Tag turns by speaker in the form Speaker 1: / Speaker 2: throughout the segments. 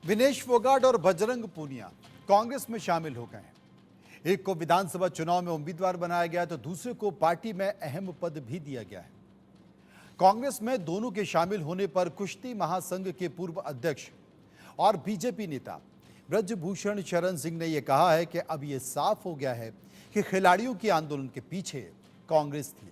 Speaker 1: विनेश फोगाट और बजरंग पूनिया कांग्रेस में शामिल हो गए हैं। एक को विधानसभा चुनाव में उम्मीदवार बनाया गया तो दूसरे को पार्टी में अहम पद भी दिया गया है। कांग्रेस में दोनों के शामिल होने पर कुश्ती महासंघ के पूर्व अध्यक्ष और बीजेपी नेता ब्रजभूषण शरण सिंह ने यह कहा है कि अब यह साफ हो गया है कि खिलाड़ियों के आंदोलन के पीछे कांग्रेस थी।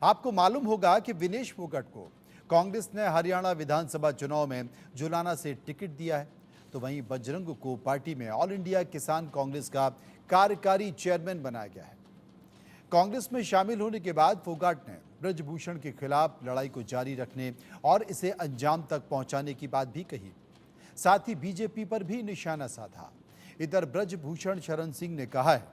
Speaker 1: आपको मालूम होगा कि विनेश फोगाट को कांग्रेस ने हरियाणा विधानसभा चुनाव में जुलाना से टिकट दिया है, तो वहीं बजरंग को पार्टी में ऑल इंडिया किसान कांग्रेस का कार्यकारी चेयरमैन बनाया गया है। कांग्रेस में शामिल होने के बाद फोगाट ने ब्रजभूषण के खिलाफ लड़ाई को जारी रखने और इसे अंजाम तक पहुंचाने की बात भी कही। साथ ही बीजेपी पर भी निशाना साधा। इधर ब्रजभूषण शरण सिंह ने कहा है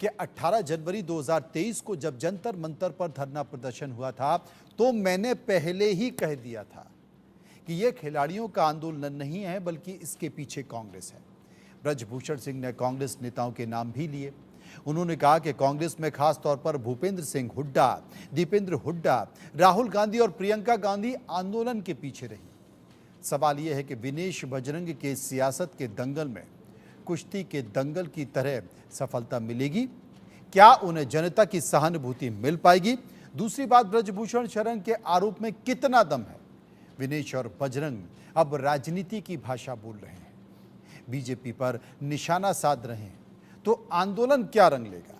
Speaker 1: कि 18 जनवरी 2023 को जब जंतर मंतर पर धरना प्रदर्शन हुआ था तो मैंने पहले ही कह दिया था कि यह खिलाड़ियों का आंदोलन नहीं है बल्कि इसके पीछे कांग्रेस है। ब्रजभूषण सिंह ने कांग्रेस नेताओं के नाम भी लिए। उन्होंने कहा कि कांग्रेस में खास तौर पर भूपेंद्र सिंह हुड्डा, दीपेंद्र हुड्डा, राहुल गांधी और प्रियंका गांधी आंदोलन के पीछे रही। सवाल यह है कि विनेश बजरंग के सियासत के दंगल में कुश्ती के दंगल की तरह सफलता मिलेगी? क्या उन्हें जनता की सहानुभूति मिल पाएगी? दूसरी बात, ब्रजभूषण शरण के आरोप में कितना दम है? विनेश और बजरंग अब राजनीति की भाषा बोल रहे हैं, बीजेपी पर निशाना साध रहे हैं, तो आंदोलन क्या रंग लेगा?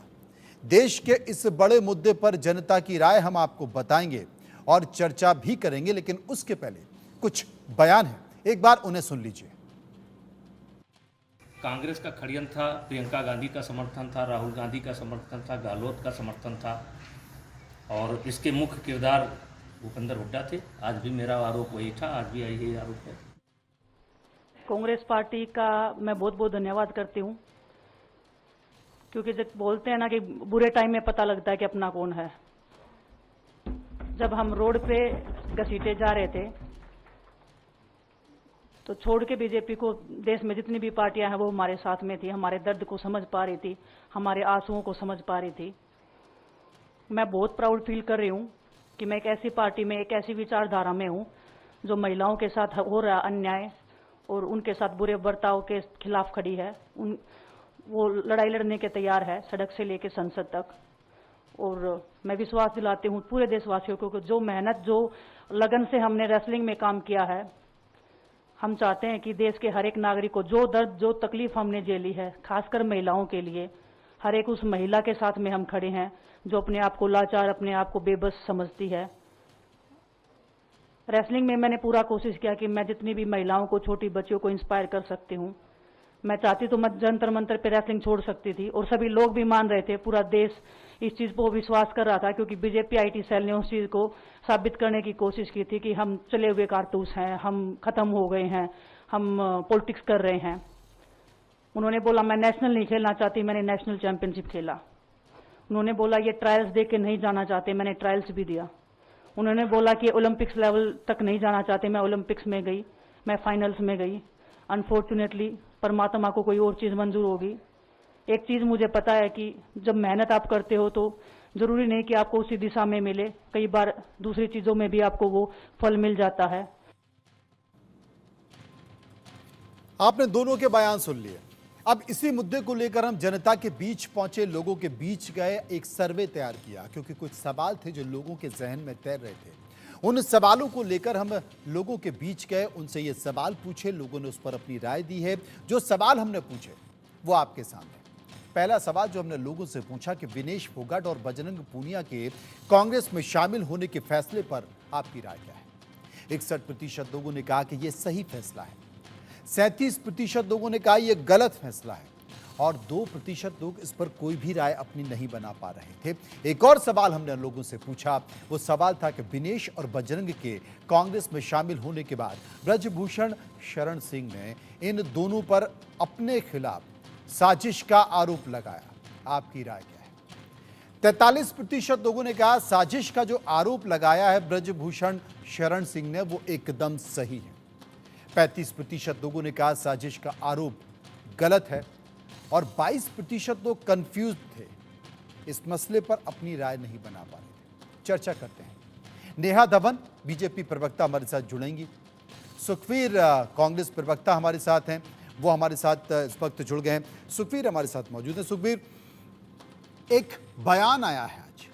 Speaker 1: देश के इस बड़े मुद्दे पर जनता की राय हम आपको बताएंगे और चर्चा भी करेंगे, लेकिन उसके पहले कुछ बयान है, एक बार उन्हें सुन लीजिए।
Speaker 2: कांग्रेस का षड्यंत्र था, प्रियंका गांधी का समर्थन था, राहुल गांधी का समर्थन था, गहलोत का समर्थन था और इसके मुख्य किरदार भूपेंद्र हुड्डा थे। आज भी मेरा आरोप वही था, आज भी यही आरोप है।
Speaker 3: कांग्रेस पार्टी का मैं बहुत बहुत धन्यवाद करती हूँ, क्योंकि जब बोलते हैं ना कि बुरे टाइम में पता लगता है कि अपना कौन है। जब हम रोड पे घसीटे जा रहे थे तो छोड़ के बीजेपी को देश में जितनी भी पार्टियां हैं वो हमारे साथ में थी, हमारे दर्द को समझ पा रही थी, हमारे आंसुओं को समझ पा रही थी। मैं बहुत प्राउड फील कर रही हूँ कि मैं एक ऐसी पार्टी में, एक ऐसी विचारधारा में हूँ जो महिलाओं के साथ हो रहा अन्याय और उनके साथ बुरे बर्ताव के खिलाफ खड़ी है। वो लड़ाई लड़ने के तैयार है, सड़क से लेकर संसद तक। और मैं विश्वास दिलाती हूँ पूरे देशवासियों को कि जो मेहनत, जो लगन से हमने रेसलिंग में काम किया है, हम चाहते हैं कि देश के हर एक नागरिक को जो दर्द, जो तकलीफ हमने झेली है, खासकर महिलाओं के लिए, हर एक उस महिला के साथ में हम खड़े हैं जो अपने आप को लाचार, अपने आप को बेबस समझती है। रेसलिंग में मैंने पूरा कोशिश किया कि मैं जितनी भी महिलाओं को, छोटी बच्चियों को इंस्पायर कर सकती हूँ। मैं चाहती तो मैं जंतर मंतर पे रेसलिंग छोड़ सकती थी और सभी लोग भी मान रहे थे, पूरा देश इस चीज़ को विश्वास कर रहा था, क्योंकि बीजेपी आईटी सेल ने उस चीज़ को साबित करने की कोशिश की थी कि हम चले हुए कारतूस हैं, हम खत्म हो गए हैं, हम पॉलिटिक्स कर रहे हैं। उन्होंने बोला मैं नेशनल नहीं खेलना चाहती, मैंने नेशनल चैंपियनशिप खेला। उन्होंने बोला ये ट्रायल्स दे के नहीं जाना चाहते, मैंने ट्रायल्स भी दिया। उन्होंने बोला कि ओलंपिक्स लेवल तक नहीं जाना चाहते, मैं ओलंपिक्स में गई, मैं फाइनल्स में गई। अनफॉर्चुनेटली परमात्मा को कोई और चीज़ मंजूर होगी। एक चीज़ मुझे पता है कि जब मेहनत आप करते हो तो जरूरी नहीं कि आपको उसी दिशा में मिले, कई बार दूसरी चीज़ों में भी आपको वो फल मिल जाता है।
Speaker 1: आपने दोनों के बयान सुन लिए। अब इसी मुद्दे को लेकर हम जनता के बीच पहुंचे, लोगों के बीच गए, एक सर्वे तैयार किया, क्योंकि कुछ सवाल थे जो लोगों के जहन में तैर रहे थे। उन सवालों को लेकर हम लोगों के बीच गए, उनसे ये सवाल पूछे, लोगों ने उस पर अपनी राय दी है। जो सवाल हमने पूछे वो आपके सामने। पहला सवाल जो हमने लोगों से पूछा कि विनेश फोगाट और बजरंग पूनिया के कांग्रेस में शामिल होने के फैसले पर आपकी राय क्या है? 61% लोगों ने कहा कि यह सही फैसला है, 37% लोगों ने कहा यह गलत फैसला है और 2% लोग इस पर कोई भी राय अपनी नहीं बना पा रहे थे। एक और सवाल हमने लोगों से पूछा, वो सवाल था कि विनेश और बजरंग के कांग्रेस में शामिल होने के बाद ब्रजभूषण शरण सिंह ने इन दोनों पर अपने खिलाफ साजिश का आरोप लगाया। आपकी राय क्या है? 43% लोगों ने कहा साजिश का जो आरोप लगाया है ब्रजभूषण शरण सिंह ने वो एकदम सही है। 35% लोगों ने कहा साजिश का आरोप गलत है और 22% लोग कंफ्यूज थे, इस मसले पर अपनी राय नहीं बना पा रहे थे। चर्चा करते हैं। नेहा धवन बीजेपी प्रवक्ता हमारे साथ जुड़ेंगी, सुखवीर कांग्रेस प्रवक्ता हमारे साथ हैं, वो हमारे साथ इस वक्त जुड़ गए हैं। सुखवीर हमारे साथ मौजूद हैं। सुखवीर, एक बयान आया है आज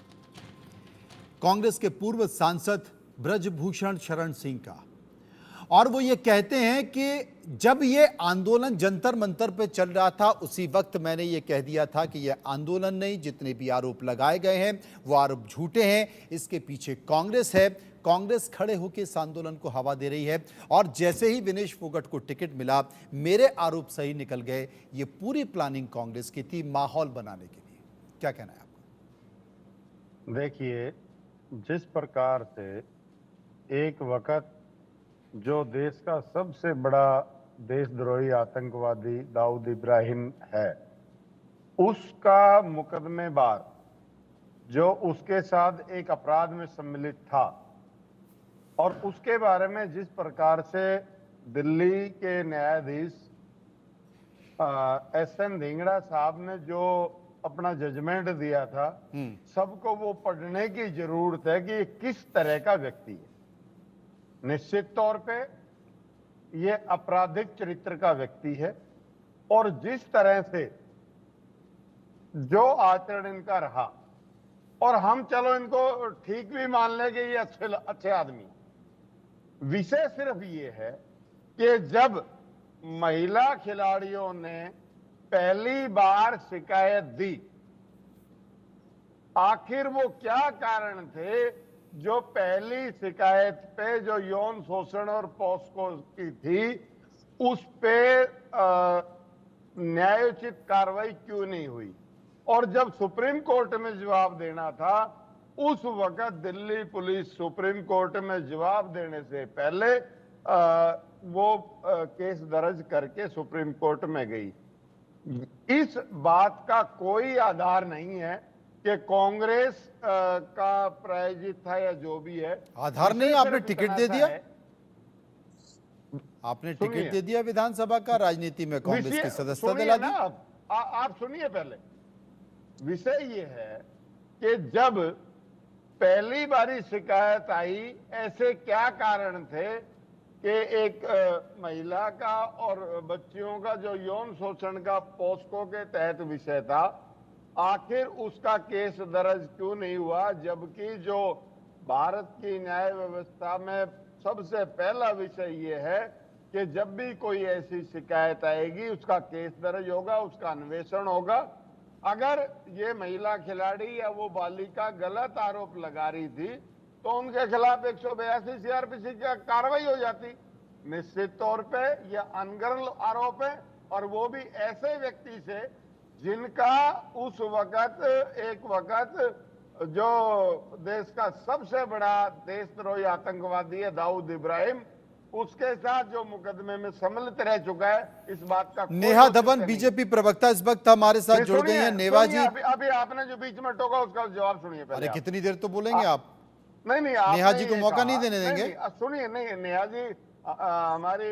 Speaker 1: कांग्रेस के पूर्व सांसद ब्रजभूषण शरण सिंह का, और वो ये कहते हैं कि जब ये आंदोलन जंतर मंतर पे चल रहा था उसी वक्त मैंने ये कह दिया था कि ये आंदोलन नहीं, जितने भी आरोप लगाए गए हैं वो आरोप झूठे हैं, इसके पीछे कांग्रेस है। कांग्रेस खड़े होकर इस आंदोलन को हवा दे रही है, और जैसे ही विनेश फोगाट को टिकट मिला मेरे आरोप सही निकल गए। ये पूरी प्लानिंग कांग्रेस की थी माहौल बनाने के लिए। क्या कहना है आपका?
Speaker 4: देखिए, जिस प्रकार से एक वक्त जो देश का सबसे बड़ा देशद्रोही आतंकवादी दाऊद इब्राहिम है, उसका मुकदमेबाज जो उसके साथ एक अपराध में सम्मिलित था, और उसके बारे में जिस प्रकार से दिल्ली के न्यायाधीश एस.एन. धिंगड़ा साहब ने जो अपना जजमेंट दिया था, सबको वो पढ़ने की जरूरत है कि ये किस तरह का व्यक्ति है। निश्चित तौर पे ये आपराधिक चरित्र का व्यक्ति है, और जिस तरह से जो आचरण इनका रहा, और हम चलो इनको ठीक भी मान लें कि ये अच्छे आदमी। विषय सिर्फ ये है कि जब महिला खिलाड़ियों ने पहली बार शिकायत दी, आखिर वो क्या कारण थे जो पहली शिकायत पे जो यौन शोषण और पॉस्को की थी उस पे न्यायोचित कार्रवाई क्यों नहीं हुई? और जब सुप्रीम कोर्ट में जवाब देना था, उस वक्त दिल्ली पुलिस सुप्रीम कोर्ट में जवाब देने से पहले वो केस दर्ज करके सुप्रीम कोर्ट में गई। इस बात का कोई आधार नहीं है कि कांग्रेस का प्रायोजित था या जो भी है।
Speaker 1: आधार नहीं, आपने टिकट दे दिया, आपने टिकट दे दिया विधानसभा का, राजनीति में कांग्रेस की सदस्यता दिला दी।
Speaker 4: आप सुनिए, पहले विषय ये है कि जब पहली बारी शिकायत आई, ऐसे क्या कारण थे कि एक महिला का और बच्चियों का जो यौन शोषण का पॉस्को के तहत विषय था, आखिर उसका केस दर्ज क्यों नहीं हुआ? जबकि जो भारत की न्याय व्यवस्था में सबसे पहला विषय ये है कि जब भी कोई ऐसी शिकायत आएगी उसका केस दर्ज होगा, उसका अन्वेषण होगा। अगर ये महिला खिलाड़ी या वो बालिका गलत आरोप लगा रही थी तो उनके खिलाफ 182 सीआरपीसी की कार्रवाई हो जाती। निश्चित तौर पे यह अनगढ़ आरोप है, और वो भी ऐसे व्यक्ति से जिनका उस वक्त एक वक्त जो देश का सबसे बड़ा देशद्रोही आतंकवादी है दाऊद इब्राहिम, उसके साथ जो मुकदमे में सम्मिलित रह चुका है। इस बात का
Speaker 1: नेहा धवन बीजेपी प्रवक्ता इस वक्त हमारे साथ जुड़ गई हैं। नेहा जी,
Speaker 4: अभी आपने जो बीच में टोका उसका जवाब सुनिए पहले।
Speaker 1: अरे कितनी देर तो बोलेंगे आप?
Speaker 4: नहीं,
Speaker 1: नेहा जी को मौका नहीं देने देंगे?
Speaker 4: सुनिए, नहीं, नेहा जी हमारी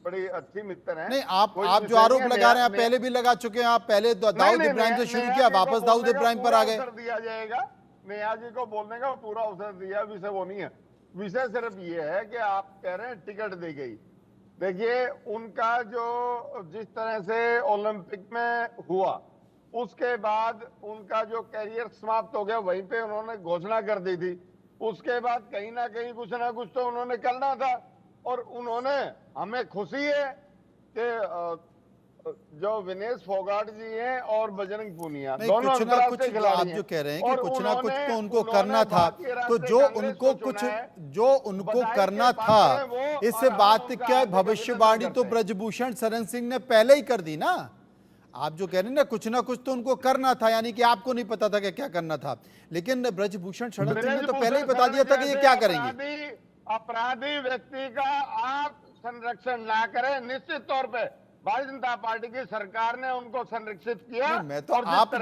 Speaker 4: बड़ी अच्छी मित्र हैं।
Speaker 1: नहीं, आप जो आरोप लगा रहे हैं आप पहले भी लगा चुके हैं। आप पहले दाऊद इब्राहिम से शुरू किया, वापस दाऊद इब्राहिम पर आ गए।
Speaker 4: दिया जाएगा, नेहा जी को बोलने का पूरा अवसर दिया। विषय वो नहीं है, विषय सिर्फ ये है कि आप कह रहे हैं टिकट दी गई। देखिए, उनका जो जिस तरह से ओलंपिक में हुआ, उसके बाद उनका जो कैरियर समाप्त हो गया, वहीं पे उन्होंने घोषणा कर दी थी। उसके बाद कहीं ना कहीं कुछ ना कुछ तो उन्होंने करना था, और उन्होंने, हमें खुशी है कि जो विनेश फोगाट जी हैं और बजरंग पूनिया दोनों
Speaker 1: कुछ ना कुछ आप जो कह रहे हैं कि कुछ ना कुछ तो उनको करना था, तो जो उनको करना था, इस बात क्या भविष्यवाणी तो ब्रजभूषण शरण सिंह ने पहले ही कर दी ना। आप जो कह रहे हैं ना कुछ तो उनको करना था, यानी कि आपको नहीं पता था कि क्या करना था, लेकिन ब्रजभूषण शरण सिंह ने तो पहले ही बता दिया था कि ये क्या करेंगे।
Speaker 4: अपराधी व्यक्ति का आप संरक्षण ना करें। निश्चित तौर पे भारतीय जनता पार्टी की सरकार ने उनको संरक्षित किया।
Speaker 1: मैं तो आप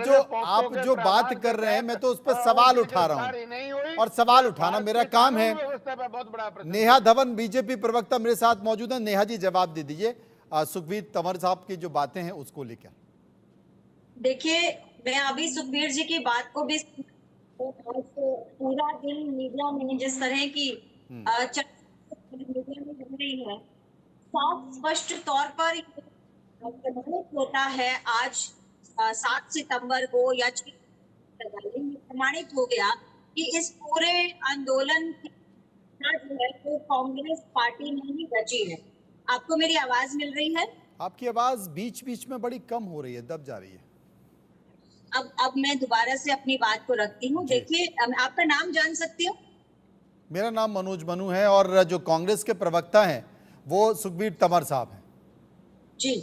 Speaker 1: जो बात कर रहे हैं, मैं तो उस पर सवाल उठा रहा हूं, और सवाल उठाना मेरा काम है।
Speaker 4: बहुत बड़ा
Speaker 1: नेहा धवन बीजेपी प्रवक्ता मेरे साथ मौजूद है। नेहा जी, जवाब दे दीजिए सुखबीर तंवर साहब की जो बातें हैं उसको लेकर।
Speaker 5: देखिए, मैं अभी सुखबीर जी की बात को भी पूरा दिन मीडिया में जिस तरह की मीडिया रही है, साफ स्पष्ट तौर पर प्रमाणित होता है आज 7 सितंबर को या 6 प्रमाणित हो गया कि इस पूरे आंदोलन की घटना जो है वो कांग्रेस पार्टी ने ही रची है। आपको मेरी आवाज मिल रही है?
Speaker 1: आपकी आवाज बीच बीच में बड़ी कम हो रही है, दब जा रही है।
Speaker 5: अब मैं दोबारा से अपनी बात को रखती हूँ।
Speaker 1: जी।
Speaker 5: देखिए, आपका नाम जान सकती हूँ?
Speaker 1: मेरा नाम मनोज मनु है और जो कांग्रेस के प्रवक्ता हैं वो सुखबीर तंवर साहब हैं।
Speaker 5: जी,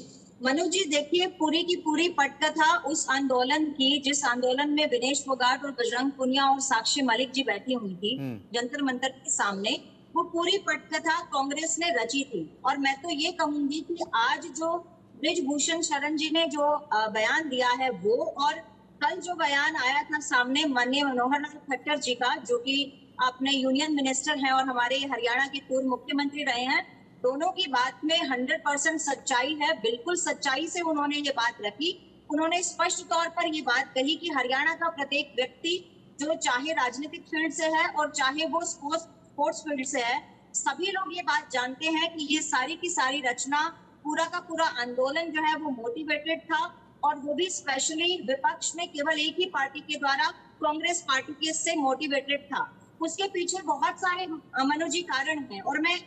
Speaker 5: मनोज जी, देखिए, पूरी की पूरी पटकथा उस आंदोलन की, जिस आंदोलन में विनेश फोगाट और बजरंग पुनिया और साक्षी मलिक जी बैठी हुई थी जंतर मंतर के सामने, वो पूरी पटकथा कांग्रेस ने रची थी। और मैं तो ये कहूंगी कि आज जो ब्रिजभूषण शरण जी ने जो बयान दिया है वो, और कल जो बयान आया था सामने माननीय मनोहर लाल खट्टर जी का, जो कि अपने यूनियन मिनिस्टर हैं और हमारे हरियाणा के पूर्व मुख्यमंत्री रहे हैं, दोनों की बात में 100% सच्चाई है। बिल्कुल सच्चाई से उन्होंने ये बात रखी। उन्होंने स्पष्ट तौर पर ये बात कही कि हरियाणा का प्रत्येक व्यक्ति, जो चाहे राजनीतिक फील्ड से है और चाहे वो स्पोर्ट्स फील्ड से है, सभी लोग ये बात जानते हैं कि ये सारी की सारी रचना, पूरा का पूरा आंदोलन जो है वो मोटिवेटेड था, और वो भी स्पेशली विपक्ष में केवल एक ही पार्टी के द्वारा, कांग्रेस पार्टी के से मोटिवेटेड था। उसके पीछे बहुत सारे मनोज जी कारण हैं और मैं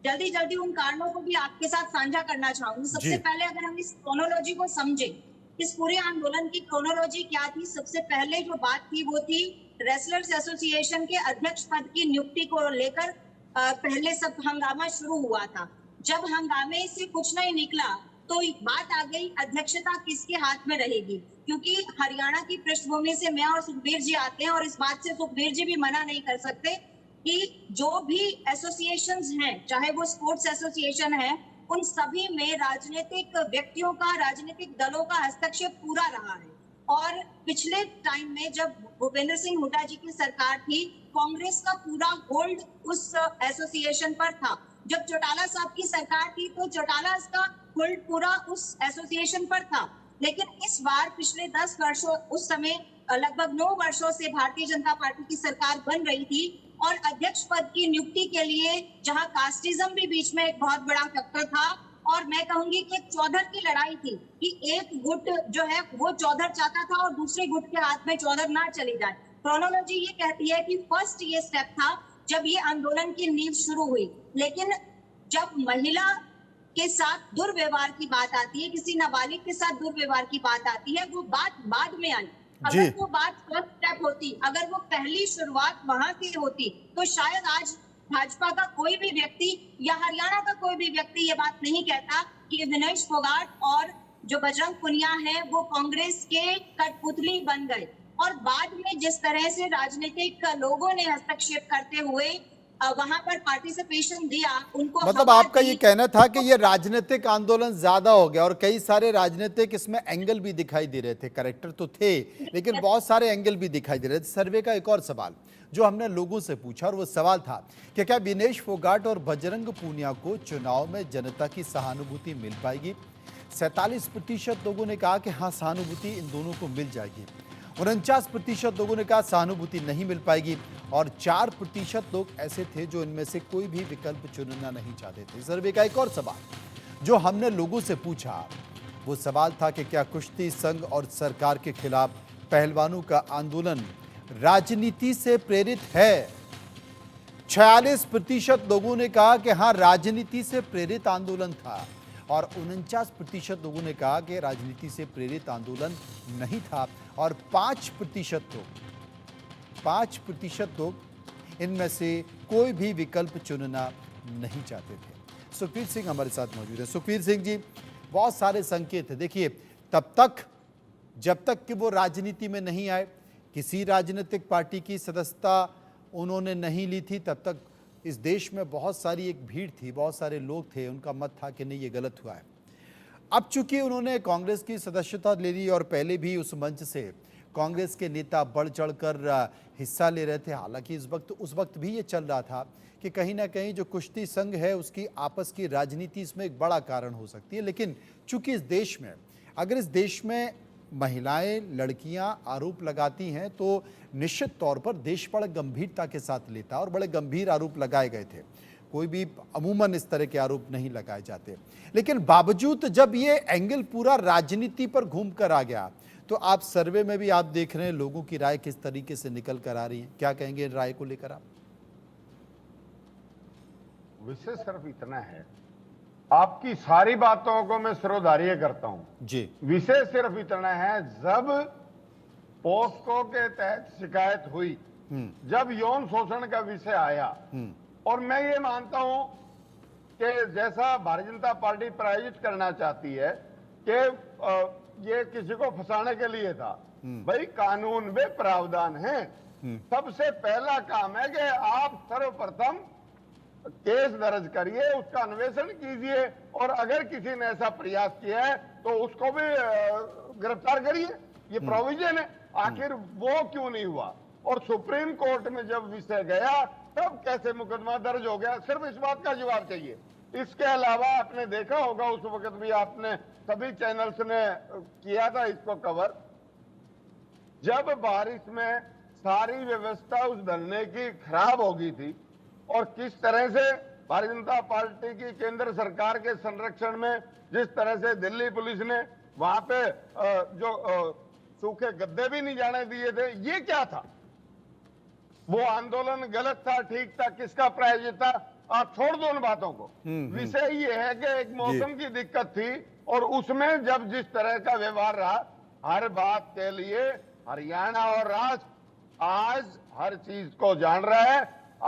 Speaker 5: जल्दी जल्दी उन कारणों को भी आपके साथ साझा करना चाहूंगी। सबसे पहले अगर हम इस क्रोनोलॉजी को समझें, इस पूरे आंदोलन की क्रोनोलॉजी क्या थी, सबसे पहले जो बात थी वो थी रेसलर्स एसोसिएशन के अध्यक्ष पद की नियुक्ति को लेकर पहले सब हंगामा शुरू हुआ था। जब हंगामे से कुछ नहीं निकला तो बात आ गई अध्यक्षता किसके हाथ में रहेगी, क्योंकि हरियाणा की पृष्ठभूमि से मैं और सुखबीर जी आते हैं और इस बात से सुखबीर जी भी मना नहीं कर सकते कि जो भी एसोसिएशंस हैं, चाहे वो स्पोर्ट्स एसोसिएशन है, उन सभी में राजनीतिक व्यक्तियों का, राजनीतिक दलों का हस्तक्षेप पूरा रहा है। और पिछले टाइम में जब भूपेंद्र सिंह हुड्डा जी की सरकार थी, कांग्रेस का पूरा होल्ड उस एसोसिएशन पर था। जब चौटाला साहब की सरकार थी तो चौटाला का होल्ड पूरा उस एसोसिएशन पर था। लेकिन इस बार पिछले 10 वर्षों, उस समय लगभग 9 वर्षों से भारतीय जनता पार्टी की सरकार बन रही थी, और अध्यक्ष पद की नियुक्ति के लिए जहां कास्टिज्म भी बीच में एक बहुत बड़ा फैक्टर था, और मैं कहूंगी कि एक चौधर की लड़ाई थी कि एक गुट जो है वो चौधर चाहता था और दूसरे गुट के हाथ में चौधर ना चली जाए। क्रोनोलॉजी ये कहती है कि फर्स्ट ये स्टेप था जब ये आंदोलन की नींव शुरू हुई। लेकिन जब महिला के साथ दुर्व्यवहार की बात आती है, किसी नाबालिग के साथ दुर्व्यवहार की बात आती है, वो बात बाद में आई। अगर वो बात फर्स्ट स्टेप होती, अगर वो पहली शुरुआत वहां से होती, तो शायद आज भाजपा का कोई भी व्यक्ति या हरियाणा का कोई भी व्यक्ति ये बात नहीं कहता कि विनेश फोगाट और जो बजरंग पुनिया है वो कांग्रेस के कठपुतली बन गए। और बाद में जिस तरह से राजनीतिक लोगों ने हस्तक्षेप करते हुए वहां पर पार्टिसिपेशन दिया, उनको
Speaker 1: मतलब आपका ये कहना था कि ये राजनीतिक आंदोलन ज्यादा हो गया और कई सारे राजनीतिक इसमें एंगल भी दिखाई दे रहे थे। कैरेक्टर तो थे लेकिन बहुत सारे एंगल भी दिखाई दे रहे थे। सर्वे का एक और सवाल जो हमने लोगों से पूछा, और वो सवाल था कि क्या विनेश फोगाट और बजरंग पूनिया को चुनाव में जनता की सहानुभूति मिल पाएगी? 47% लोगों ने कहा कि हाँ, सहानुभूति इन दोनों को मिल जाएगी। 49% लोगों ने कहा सहानुभूति नहीं मिल पाएगी, और 4% लोग ऐसे थे जो इनमें से कोई भी विकल्प चुनना नहीं चाहते थे। सर्वे का एक और सवाल जो हमने लोगों से पूछा, वो सवाल था कि क्या कुश्ती संघ और सरकार के खिलाफ पहलवानों का आंदोलन राजनीति से प्रेरित है? 46% लोगों ने कहा कि हाँ, राजनीति से प्रेरित आंदोलन था, और 49% लोगों ने कहा कि राजनीति से प्रेरित आंदोलन नहीं था, और 5% लोग इनमें से कोई भी विकल्प चुनना नहीं चाहते थे। सुखबीर सिंह हमारे साथ मौजूद है। सुखबीर सिंह जी, बहुत सारे संकेत है। देखिए, तब तक जब तक कि वो राजनीति में नहीं आए, किसी राजनीतिक पार्टी की सदस्यता उन्होंने नहीं ली थी, तब तक इस देश में बहुत सारी एक भीड़ थी, बहुत सारे लोग थे, उनका मत था कि नहीं, ये गलत हुआ है। अब चूंकि उन्होंने कांग्रेस की सदस्यता ले ली और पहले भी उस मंच से कांग्रेस के नेता बढ़ चढ़कर हिस्सा ले रहे थे, हालांकि उस वक्त भी ये चल रहा था कि कहीं ना कहीं जो कुश्ती संघ है उसकी आपस की राजनीति इसमें एक बड़ा कारण हो सकती है। लेकिन चूंकि इस देश में, अगर इस देश में महिलाएं, लड़कियां आरोप लगाती हैं तो निश्चित तौर पर देश बड़े गंभीरता के साथ लेता और बड़े गंभीर आरोप लगाए गए थे। कोई भी अमूमन इस तरह के आरोप नहीं लगाए जाते। लेकिन बावजूद जब ये एंगल पूरा राजनीति पर घूम कर आ गया, तो आप सर्वे में भी आप देख रहे हैं लोगों की राय किस तरीके से निकल कर आ रही है। क्या कहेंगे इन राय को लेकर आप?
Speaker 4: विषय सिर्फ इतना है, आपकी सारी बातों को मैं सिरोधार्य करता हूं
Speaker 1: जी।
Speaker 4: विषय सिर्फ इतना है, जब पोस्को के तहत शिकायत हुई, जब यौन शोषण का विषय आया, और मैं ये मानता हूं कि जैसा भारतीय जनता पार्टी प्रायोजित करना चाहती है कि ये किसी को फंसाने के लिए था, भाई कानून में प्रावधान है। सबसे पहला काम है कि आप सर्वप्रथम केस दर्ज करिए, उसका अन्वेषण कीजिए, और अगर किसी ने ऐसा प्रयास किया है तो उसको भी गिरफ्तार करिए। ये प्रोविजन है। आखिर वो क्यों नहीं हुआ? और सुप्रीम कोर्ट में जब विषय गया तब कैसे मुकदमा दर्ज हो गया? सिर्फ इस बात का जवाब चाहिए। इसके अलावा आपने देखा होगा, उस वक्त भी आपने सभी चैनल्स ने किया था इसको कवर, जब बारिश में सारी व्यवस्था उस धरने की खराब हो गई थी और किस तरह से भारतीय जनता पार्टी की केंद्र सरकार के संरक्षण में जिस तरह से दिल्ली पुलिस ने वहां पे जो सूखे गद्दे भी नहीं जाने दिए थे, ये क्या था? वो आंदोलन गलत था, ठीक था, किसका प्रायोजित था? आप छोड़ दो उन बातों को। विषय ये है कि एक मौसम की दिक्कत थी और उसमें जब जिस तरह का व्यवहार रहा, हर बात के लिए हरियाणा और राज्य आज हर चीज को जान रहा है।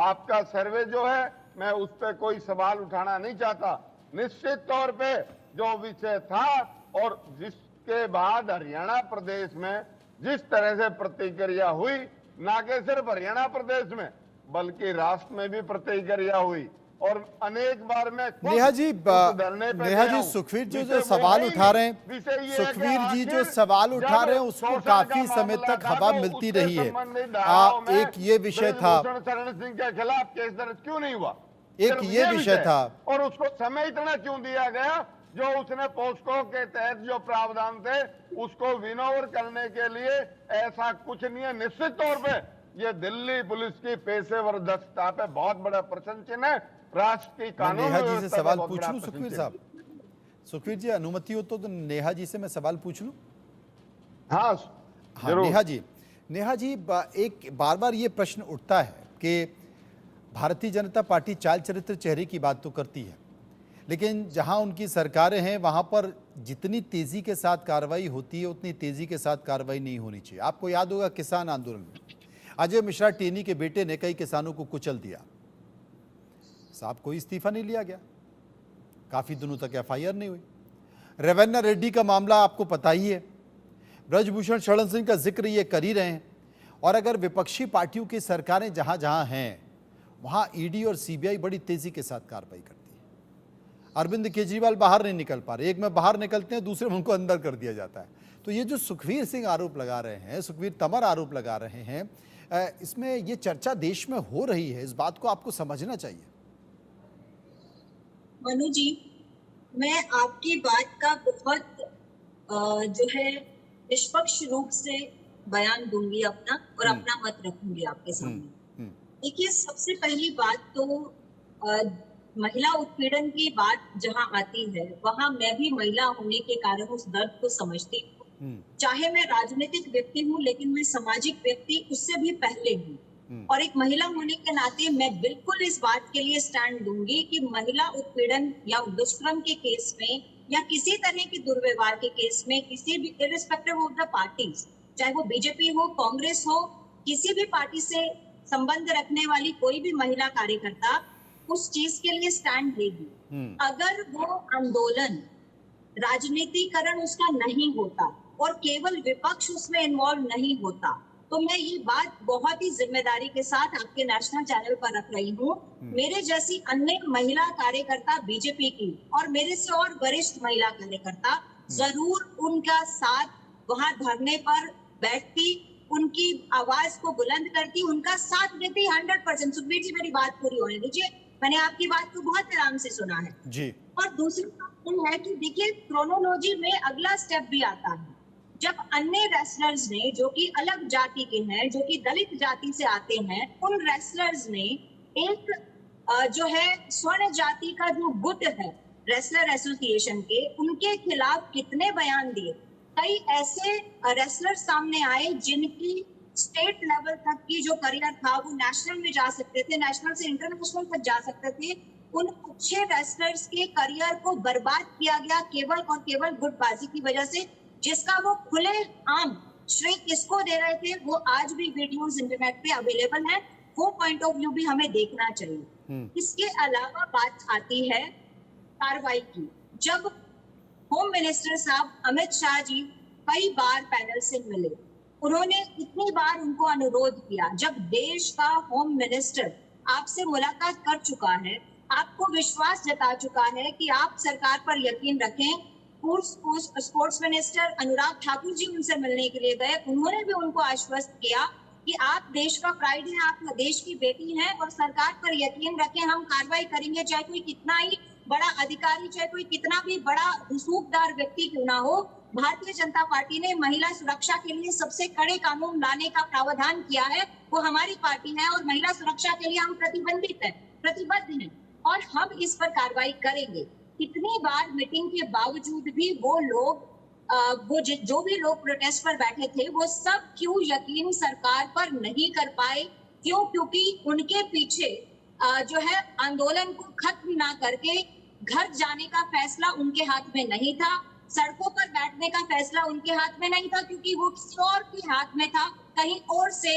Speaker 4: आपका सर्वे जो है, मैं उस पर कोई सवाल उठाना नहीं चाहता। निश्चित तौर पे जो विषय था और जिसके बाद हरियाणा प्रदेश में जिस तरह से प्रतिक्रिया हुई, ना कि सिर्फ हरियाणा प्रदेश में बल्कि राष्ट्र में भी प्रतिक्रिया हुई, और अनेक बार मैं
Speaker 1: नेहा जी, सुखवीर जी जो सवाल उठा रहे हैं, सुखवीर जी जो सवाल उठा रहे हैं उसको काफी समय तक हवा मिलती रही है। एक ये विषय था,
Speaker 4: शरण सिंह के खिलाफ केस दर्ज क्यों नहीं हुआ?
Speaker 1: एक ये विषय था,
Speaker 4: और उसको समय इतना क्यों दिया गया? जो उसने पोस्को के तहत जो प्रावधान थे उसको विनोवर करने के लिए ऐसा कुछ नहीं है। निश्चित तौर पे ये दिल्ली पुलिस की पेशेवर दक्षता पे बहुत बड़ा प्रश्न चिन्ह है। राष्ट्र की कानून
Speaker 1: नेहा जी से सवाल पूछ लूं? सुखवीर साहब, सुखवीर जी अनुमति हो तो नेहा जी से मैं सवाल पूछ लूं?
Speaker 4: हाँ,
Speaker 1: नेहा जी एक बार बार ये प्रश्न उठता है कि भारतीय जनता पार्टी चाल चरित्र चेहरे की बात तो करती है, लेकिन जहां उनकी सरकारें हैं वहां पर जितनी तेजी के साथ कार्रवाई होती है उतनी तेजी के साथ कार्रवाई नहीं होनी चाहिए। आपको याद होगा किसान आंदोलन में अजय मिश्रा टेनी के बेटे ने कई किसानों को कुचल दिया, साहब कोई इस्तीफा नहीं लिया गया, काफी दिनों तक एफआईआर नहीं हुई। रेवन्ना रेड्डी का मामला आपको पता ही है, ब्रजभूषण शरण सिंह का जिक्र ये कर ही रहे हैं। और अगर विपक्षी पार्टियों की सरकारें जहां जहां हैं वहां ईडी और सीबीआई बड़ी तेजी के साथ कार्रवाई करती है। अरविंद केजरीवाल बाहर नहीं निकल पा रहे, एक में बाहर निकलते हैं, दूसरे में उनको अंदर कर दिया जाता है। तो ये जो सुखवीर सिंह आरोप लगा रहे हैं, सुखवीर तंवर आरोप लगा रहे हैं, इसमें ये चर्चा देश में हो रही है, इस बात को आपको समझना चाहिए।
Speaker 5: मनु जी, मैं आपकी बात का बहुत जो है निष्पक्ष रूप से बयान दूंगी अपना, और अपना मत रखूंगी आपके सामने। देखिए, सबसे पहली बात तो महिला उत्पीड़न की बात जहां आती है वहां मैं भी महिला होने के कारण उस दर्द को समझती हूँ। चाहे मैं राजनीतिक व्यक्ति हूँ, लेकिन मैं सामाजिक व्यक्ति उससे भी पहले हूँ। और एक महिला होने के नाते मैं बिल्कुल इस बात के लिए स्टैंड दूंगी कि महिला उत्पीड़न या दुष्कर्म के केस में या किसी तरह के दुर्व्यवहार के केस में किसी भी इर्रिस्पेक्टिव ऑफ द पार्टीज, चाहे वो बीजेपी हो, कांग्रेस हो, किसी भी पार्टी से संबंध रखने वाली कोई भी महिला कार्यकर्ता उस चीज के लिए स्टैंड लेगी। अगर वो आंदोलन राजनीतिकरण उसका नहीं होता और केवल विपक्ष उसमें इन्वॉल्व नहीं होता, तो मैं ये बात बहुत ही जिम्मेदारी के साथ आपके नेशनल चैनल पर रख रही हूँ। मेरे जैसी अन्य महिला कार्यकर्ता बीजेपी की और मेरे से और वरिष्ठ महिला कार्यकर्ता जरूर उनका साथ वहां धरने पर बैठती, उनकी आवाज को बुलंद करती, उनका साथ देती 100%। सुखबीर जी, मेरी बात पूरी होने दीजिए, मैंने आपकी बात को बहुत आराम से सुना है
Speaker 1: जी।
Speaker 5: और दूसरी बात यह है कि देखिए, क्रोनोलॉजी में अगला स्टेप भी आता है। जब अन्य रेसलर्स ने, जो कि अलग जाति के हैं, जो कि दलित जाति से आते हैं, उन रेसलर्स ने एक जो है स्वर्ण जाति का जो गुट है रेसलर एसोसिएशन के, उनके खिलाफ कितने बयान दिए। कई ऐसे रेसलर सामने आए जिनकी स्टेट लेवल तक की जो करियर था वो नेशनल में जा सकते थे, नेशनल से इंटरनेशनल तक जा सकते थे। उन अच्छे रेसलर्स के करियर को बर्बाद किया गया केवल और केवल गुटबाजी की वजह से, जिसका वो खुले आम श्रेय किसको दे रहे थे वो आज भी वीडियोस इंटरनेट पे अवेलेबल है। वो पॉइंट ऑफ व्यू भी हमें देखना चाहिए। इसके अलावा बात आती है कार्रवाई की। जब होम मिनिस्टर साहब अमित शाह जी कई बार पैनल से मिले, उन्होंने इतनी बार उनको अनुरोध किया, जब देश का होम मिनिस्टर आपसे मुलाकात कर चुका है, आपको विश्वास जता चुका है कि आप सरकार पर यकीन रखें। स्पोर्ट्स मिनिस्टर अनुराग ठाकुर जी उनसे मिलने के लिए गए, उन्होंने भी उनको आश्वस्त किया कि आप देश का प्राइड हैं, आप देश की बेटी हैं और सरकार पर यकीन रखें, हम कार्रवाई करेंगे, चाहे कोई कितना ही बड़ा अधिकारी, चाहे कोई कितना भी बड़ा रसूखदार व्यक्ति क्यों ना हो। भारतीय जनता पार्टी ने महिला सुरक्षा के लिए सबसे कड़े कानून लाने का प्रावधान किया है, वो हमारी पार्टी है और महिला सुरक्षा के लिए हम प्रतिबद्ध हैं और हम इस पर कार्रवाई करेंगे। इतनी बार मीटिंग के बावजूद भी वो लोग जो भी लोग प्रोटेस्ट पर बैठे थे वो सब क्यों यकीन सरकार पर नहीं कर पाए? क्यों? क्योंकि उनके पीछे जो है आंदोलन को खत्म ना करके घर जाने का फैसला उनके हाथ में नहीं था, सड़कों पर बैठने का फैसला उनके हाथ में नहीं था, क्योंकि वो किसी और के हाथ में था, कहीं और से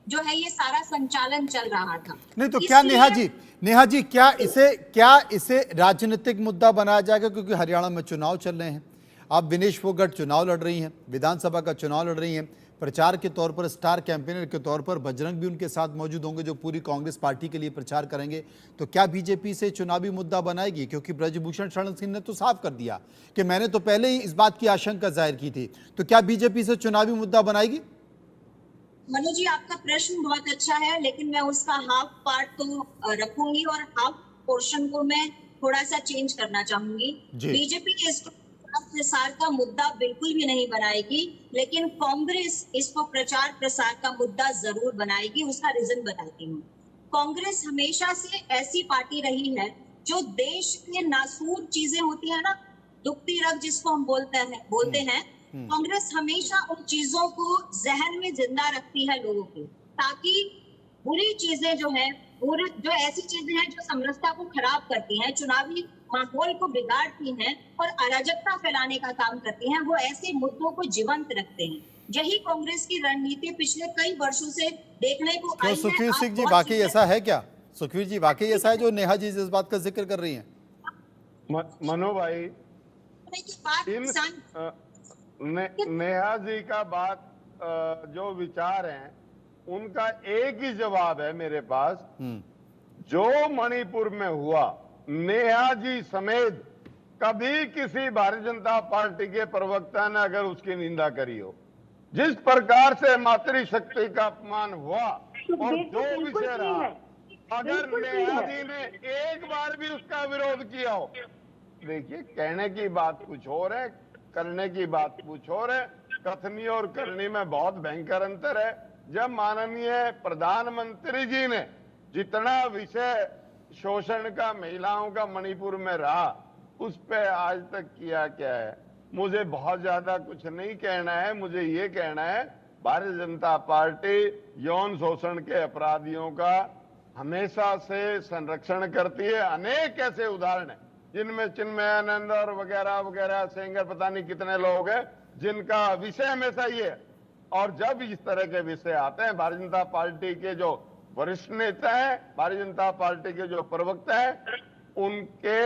Speaker 5: जो है ये सारा संचालन चल रहा था।
Speaker 1: नहीं तो क्या नेहा जी क्या इसे राजनीतिक मुद्दा बनाया जाएगा? क्योंकि हरियाणा में चुनाव चल रहे हैं, आप विनेश फोगाट चुनाव लड़ रही हैं, विधानसभा का चुनाव लड़ रही हैं, प्रचार के तौर पर स्टार कैंपेनर के तौर पर बजरंग भी उनके साथ मौजूद होंगे जो पूरी कांग्रेस पार्टी के लिए प्रचार करेंगे। तो क्या बीजेपी से चुनावी मुद्दा बनाएगी? क्योंकि ब्रजभूषण शरण सिंह ने तो साफ कर दिया कि मैंने तो पहले ही इस बात की आशंका जाहिर की थी। तो क्या बीजेपी से चुनावी मुद्दा बनाएगी?
Speaker 5: मनु जी, आपका प्रश्न बहुत अच्छा है, लेकिन मैं उसका हाफ पार्ट तो रखूंगी और हाफ पोर्शन को मैं थोड़ा सा चेंज करना चाहूंगी। बीजेपी इसको प्रसार का मुद्दा बिल्कुल भी नहीं बनाएगी, लेकिन कांग्रेस इसको प्रचार प्रसार का मुद्दा जरूर बनाएगी। उसका रीजन बताती हूँ। कांग्रेस हमेशा से ऐसी पार्टी रही है जो देश के नासूर चीजें होती है ना, दुखती रग जिसको हम बोलते हैं, कांग्रेस हमेशा उन चीजों को जहन में जिंदा रखती है लोगों के, ताकि बुरी चीजें जो है, जो ऐसी चीजें हैं जो समरसता को खराब करती हैं, चुनावी माहौल को बिगाड़ती हैं और अराजकता फैलाने का काम करती हैं, वो ऐसे मुद्दों को जीवंत रखते हैं। यही कांग्रेस की रणनीति पिछले कई वर्षों से देखने को आई है।
Speaker 1: सुखवीर सिंह जी वाकई ऐसा है क्या? सुखवीर जी वाकई ऐसा है जो नेहा जी इस बात का जिक्र कर रही हैं?
Speaker 4: मनो भाई, नेहा जी का बात जो विचार हैं उनका एक ही जवाब है मेरे पास। जो मणिपुर में हुआ, नेहा जी समेत कभी किसी भारतीय जनता पार्टी के प्रवक्ता ने अगर उसकी निंदा करी हो, जिस प्रकार से मातृशक्ति का अपमान हुआ और जो विषय रहा, अगर नेहा जी ने एक बार भी उसका विरोध किया हो, देखिए कहने की बात कुछ और है, करने की बात कुछ और है। कथनी और करनी में बहुत भयंकर अंतर है। जब माननीय प्रधानमंत्री जी ने जितना विषय शोषण का, महिलाओं का मणिपुर में रहा, उस पे आज तक किया क्या है? मुझे बहुत ज्यादा कुछ नहीं कहना है। मुझे ये कहना है, भारतीय जनता पार्टी यौन शोषण के अपराधियों का हमेशा से संरक्षण करती है। अनेक ऐसे उदाहरण हैं जिनमें चिन्मयानंद और वगैरह वगैरह सेंगर, पता नहीं कितने लोग हैं जिनका विषय हमेशा ये है। और जब इस तरह के विषय आते हैं, भारतीय जनता पार्टी के जो वरिष्ठ नेता हैं, भारतीय जनता पार्टी के जो प्रवक्ता हैं, उनके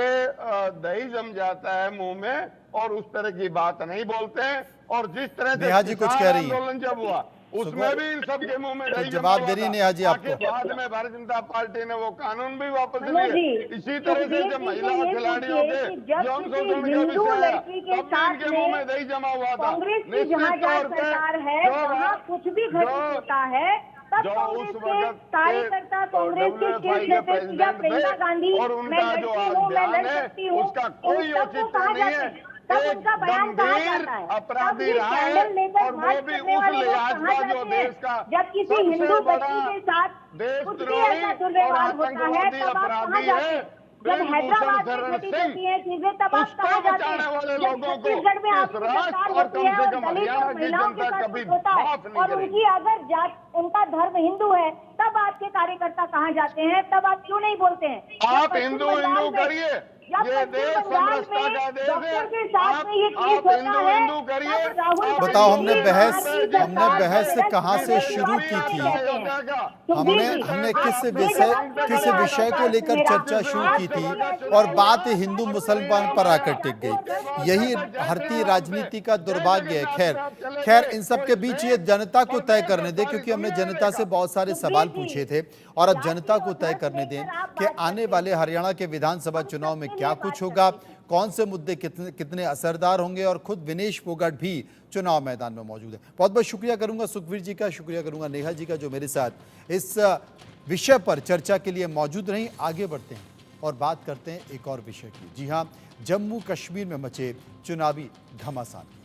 Speaker 4: दही जम जाता है मुंह में और उस तरह की बात नहीं बोलते हैं। और जिस तरह से आंदोलन जब हुआ उसमें भी इन सब के मुंह में दही
Speaker 1: जवाब दे रही है नेहा जी आपको।
Speaker 4: बाद में भारतीय जनता पार्टी ने वो कानून भी वापस लिए। इसी तरह से जब महिला खिलाड़ियों के यौन शोषण का विषय आया, तब भी इनके मुंह में दही जमा हुआ था। निश्चित तौर पर जो उस वक्त कार्यकर्ता कांग्रेस के प्रेसिडेंट थे और उनका जो बयान है उसका कोई औचित्य नहीं है।
Speaker 6: तब
Speaker 4: एक
Speaker 6: उनका बयान कहा
Speaker 4: गंभीर
Speaker 6: जाता है,
Speaker 4: अपराधी
Speaker 6: तब ये
Speaker 4: रहा है,
Speaker 6: कैंडल लेकर
Speaker 4: और वो
Speaker 6: मार्च
Speaker 4: भी
Speaker 6: करने
Speaker 4: उस
Speaker 6: वाले लोग
Speaker 4: लिहाज
Speaker 6: कहाँ
Speaker 4: का जो
Speaker 6: जाते हैं?
Speaker 4: देश का
Speaker 6: जब किसी
Speaker 4: सबसे
Speaker 6: हिंदू
Speaker 4: बड़ा
Speaker 6: बच्ची के साथ कुछ भी
Speaker 4: देशद्रोही
Speaker 6: ऐसा
Speaker 4: और
Speaker 6: दुर्व्यवहार होता है,
Speaker 4: आतंकवादी
Speaker 6: तब आप कहाँ
Speaker 4: अपराधी
Speaker 6: जाते
Speaker 4: है
Speaker 6: हैं? जब
Speaker 4: ब्रिजभूषण
Speaker 6: हैदराबाद में
Speaker 4: शरण
Speaker 6: घटित
Speaker 4: सिंह।
Speaker 6: होती है चीजें, तब आप
Speaker 4: उसको
Speaker 6: कहाँ जाते
Speaker 4: बचाने
Speaker 6: हैं?
Speaker 4: वाले
Speaker 6: जब
Speaker 4: लोगों को
Speaker 6: छत्तीसगढ़ में
Speaker 4: इस
Speaker 6: आपकी
Speaker 4: राष्ट्र
Speaker 6: सरकार
Speaker 4: और
Speaker 6: होती
Speaker 4: कम
Speaker 6: है
Speaker 4: से
Speaker 6: और
Speaker 4: कम
Speaker 6: दलित
Speaker 4: हरियाणा
Speaker 6: और
Speaker 4: की
Speaker 6: महिलाओं के
Speaker 4: जनता
Speaker 6: साथ
Speaker 4: कभी
Speaker 6: कुछ होता है
Speaker 4: माफ नहीं
Speaker 6: और
Speaker 4: करेगी।
Speaker 6: उनकी अगर जात, उनका धर्म हिंदू है, तब आपके कार्यकर्ता कहाँ जाते हैं? तब आप क्यों नहीं बोलते हैं? जब
Speaker 4: आप
Speaker 6: पश्चिम
Speaker 4: हिंदू
Speaker 6: बंगाल
Speaker 4: हिंदू
Speaker 6: में-
Speaker 4: करिए,
Speaker 6: जब
Speaker 4: ये
Speaker 6: पश्चिम
Speaker 4: देश
Speaker 6: बंगाल
Speaker 4: समरसता
Speaker 6: में
Speaker 4: का देश है।
Speaker 6: डॉक्टर के साथ में ये केस
Speaker 4: आप
Speaker 6: होता
Speaker 4: हिंदू
Speaker 6: है,
Speaker 4: हिंदू करिए।
Speaker 6: तब राहुल
Speaker 4: आप
Speaker 1: बताओ,
Speaker 6: गांधी
Speaker 1: हमने
Speaker 6: जी
Speaker 1: बहस
Speaker 6: वहाँ की सरकार
Speaker 1: कहाँ से
Speaker 6: अरेस्ट
Speaker 1: शुरू
Speaker 6: करने
Speaker 1: की
Speaker 6: वाली
Speaker 1: थी?
Speaker 6: कहते हैं।
Speaker 1: हमने
Speaker 6: सुखबीर जी,
Speaker 1: हमने
Speaker 6: आप
Speaker 1: किस
Speaker 6: ये
Speaker 1: विषय
Speaker 6: जवाब क्यों
Speaker 1: किस
Speaker 6: नहीं आ
Speaker 1: विषय को
Speaker 6: रहा
Speaker 1: लेकर
Speaker 6: मेरा?
Speaker 1: चर्चा शुरू
Speaker 6: आप
Speaker 1: की थी
Speaker 6: भी
Speaker 1: और
Speaker 6: ऐसे
Speaker 1: बात
Speaker 6: लोग
Speaker 1: हिंदू
Speaker 6: और
Speaker 1: मुसलमान पर आकर टिक गई। यही भारतीय राजनीति का दुर्भाग्य है। खैर इन सब के बीच ये जनता को तय करने दे, क्योंकि हमने जनता से बहुत सारे सवाल पूछे थे और अब जनता को तय करने दें कि आने वाले हरियाणा के विधानसभा चुनाव में क्या कुछ होगा, कौन से मुद्दे कितने असरदार होंगे। और खुद विनेश फोगाट भी चुनाव मैदान में मौजूद है। बहुत बहुत शुक्रिया करूंगा सुखवीर जी का, शुक्रिया करूंगा नेहा जी का, जो मेरे साथ इस विषय पर चर्चा के लिए मौजूद रहीं। आगे बढ़ते हैं और बात करते हैं एक और विषय की। जी हां, जम्मू कश्मीर में मचे चुनावी घमासान।